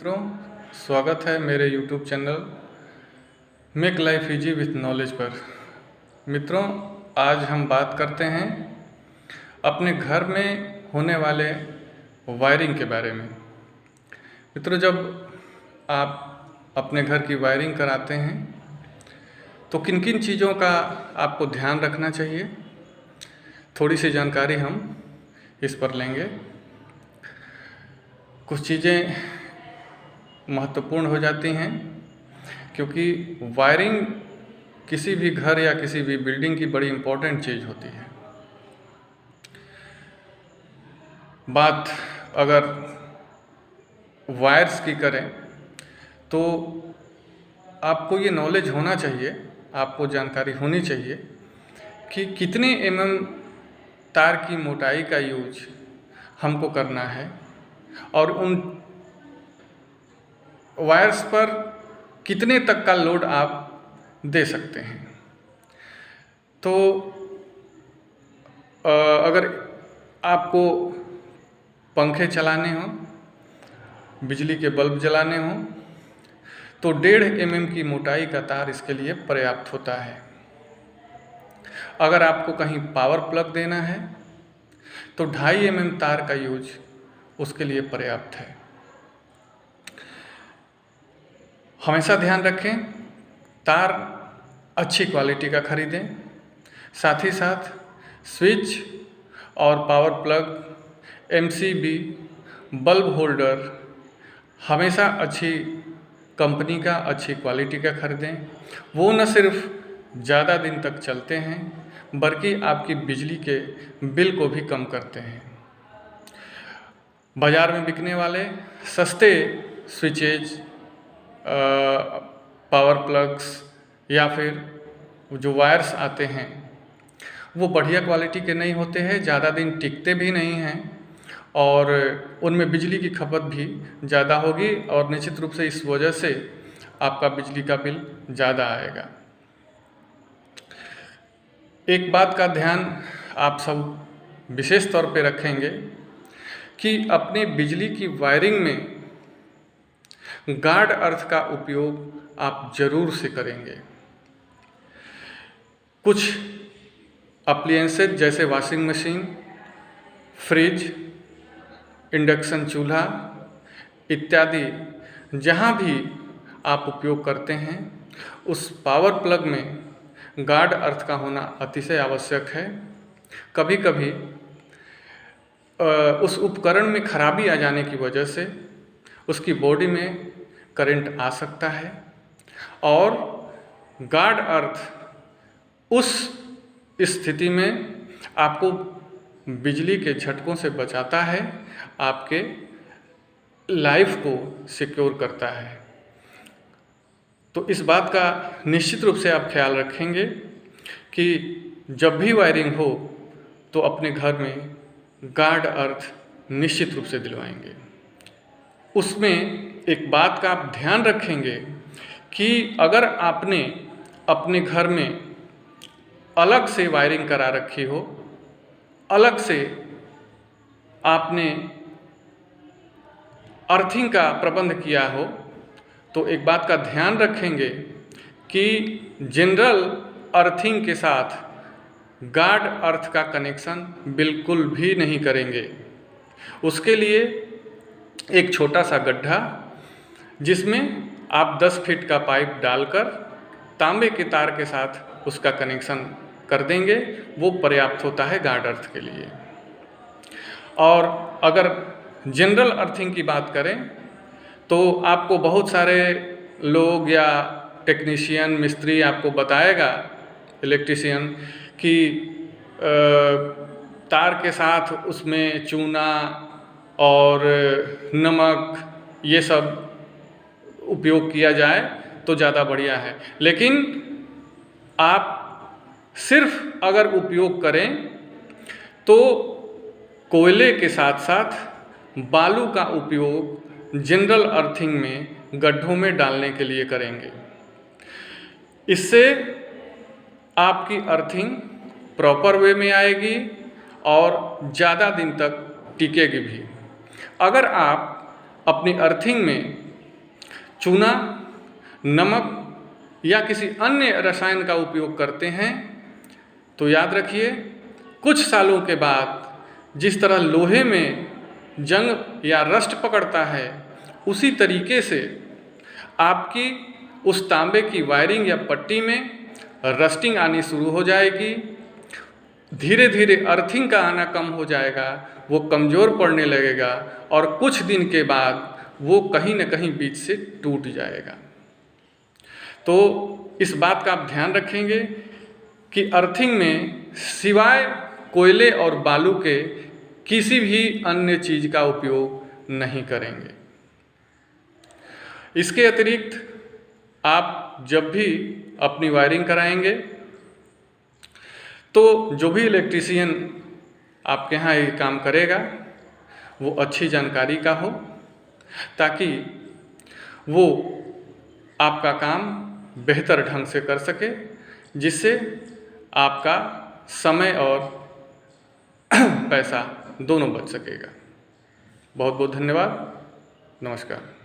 मित्रों, स्वागत है मेरे YouTube channel make life easy with knowledge पर। मित्रों, आज हम बात करते हैं अपने घर में होने वाले वायरिंग के बारे में। मित्रों, जब आप अपने घर की वायरिंग कराते हैं तो किन किन चीज़ों का आपको ध्यान रखना चाहिए, थोड़ी सी जानकारी हम इस पर लेंगे। कुछ चीज़ें महत्वपूर्ण हो जाती हैं क्योंकि वायरिंग किसी भी घर या किसी भी बिल्डिंग की बड़ी इम्पोर्टेंट चीज़ होती है। बात अगर वायर्स की करें तो आपको ये नॉलेज होना चाहिए, आपको जानकारी होनी चाहिए कि कितने तार की मोटाई का यूज हमको करना है और उन वायर्स पर कितने तक का लोड आप दे सकते हैं। तो अगर आपको पंखे चलाने हों, बिजली के बल्ब जलाने हों तो 1.5 mm की मोटाई का तार इसके लिए पर्याप्त होता है। अगर आपको कहीं पावर प्लग देना है तो 2.5 mm तार का यूज उसके लिए पर्याप्त है। हमेशा ध्यान रखें, तार अच्छी क्वालिटी का खरीदें। साथ ही साथ स्विच और power plug, MCB, bulb holder हमेशा अच्छी कंपनी का, अच्छी क्वालिटी का खरीदें। वो न सिर्फ ज़्यादा दिन तक चलते हैं बल्कि आपकी बिजली के बिल को भी कम करते हैं। बाज़ार में बिकने वाले सस्ते स्विचेज, पावर प्लग्स या फिर जो वायर्स आते हैं वो बढ़िया क्वालिटी के नहीं होते हैं, ज़्यादा दिन टिकते भी नहीं हैं और उनमें बिजली की खपत भी ज़्यादा होगी और निश्चित रूप से इस वजह से आपका बिजली का बिल ज़्यादा आएगा। एक बात का ध्यान आप सब विशेष तौर पे रखेंगे कि अपने बिजली की वायरिंग में गार्ड अर्थ का उपयोग आप जरूर से करेंगे। कुछ अप्लायंसेज जैसे वॉशिंग मशीन, फ्रिज, इंडक्शन चूल्हा इत्यादि जहाँ भी आप उपयोग करते हैं उस पावर प्लग में गार्ड अर्थ का होना अतिशय आवश्यक है। कभी कभी उस उपकरण में खराबी आ जाने की वजह से उसकी बॉडी में करंट आ सकता है और गार्ड अर्थ उस स्थिति में आपको बिजली के झटकों से बचाता है, आपके लाइफ को सिक्योर करता है। तो इस बात का निश्चित रूप से आप ख्याल रखेंगे कि जब भी वायरिंग हो तो अपने घर में गार्ड अर्थ निश्चित रूप से दिलवाएंगे। उसमें एक बात का आप ध्यान रखेंगे कि अगर आपने अपने घर में अलग से वायरिंग करा रखी हो, अलग से आपने अर्थिंग का प्रबंध किया हो, तो एक बात का ध्यान रखेंगे कि जनरल अर्थिंग के साथ गार्ड अर्थ का कनेक्शन बिल्कुल भी नहीं करेंगे। उसके लिए एक छोटा सा गड्ढा जिसमें आप 10 फीट का पाइप डालकर तांबे के तार के साथ उसका कनेक्शन कर देंगे, वो पर्याप्त होता है गार्ड अर्थ के लिए। और अगर जनरल अर्थिंग की बात करें तो आपको बहुत सारे लोग या टेक्नीशियन, मिस्त्री आपको बताएगा, इलेक्ट्रीशियन, कि तार के साथ उसमें चूना और नमक ये सब उपयोग किया जाए तो ज़्यादा बढ़िया है। लेकिन आप सिर्फ अगर उपयोग करें तो कोयले के साथ साथ बालू का उपयोग जनरल अर्थिंग में गड्ढों में डालने के लिए करेंगे। इससे आपकी अर्थिंग प्रॉपर वे में आएगी और ज़्यादा दिन तक टिकेगी भी। अगर आप अपनी अर्थिंग में चूना, नमक या किसी अन्य रसायन का उपयोग करते हैं तो याद रखिए कुछ सालों के बाद जिस तरह लोहे में जंग या रस्ट पकड़ता है उसी तरीके से आपकी उस तांबे की वायरिंग या पट्टी में रस्टिंग आनी शुरू हो जाएगी। धीरे धीरे अर्थिंग का आना कम हो जाएगा, वो कमज़ोर पड़ने लगेगा और कुछ दिन के बाद वो कहीं न कहीं बीच से टूट जाएगा। तो इस बात का आप ध्यान रखेंगे कि अर्थिंग में सिवाय कोयले और बालू के किसी भी अन्य चीज़ का उपयोग नहीं करेंगे। इसके अतिरिक्त आप जब भी अपनी वायरिंग कराएंगे तो जो भी इलेक्ट्रीशियन आपके यहाँ ये काम करेगा वो अच्छी जानकारी का हो, ताकि वो आपका काम बेहतर ढंग से कर सके, जिससे आपका समय और पैसा दोनों बच सकेगा। बहुत बहुत धन्यवाद। नमस्कार।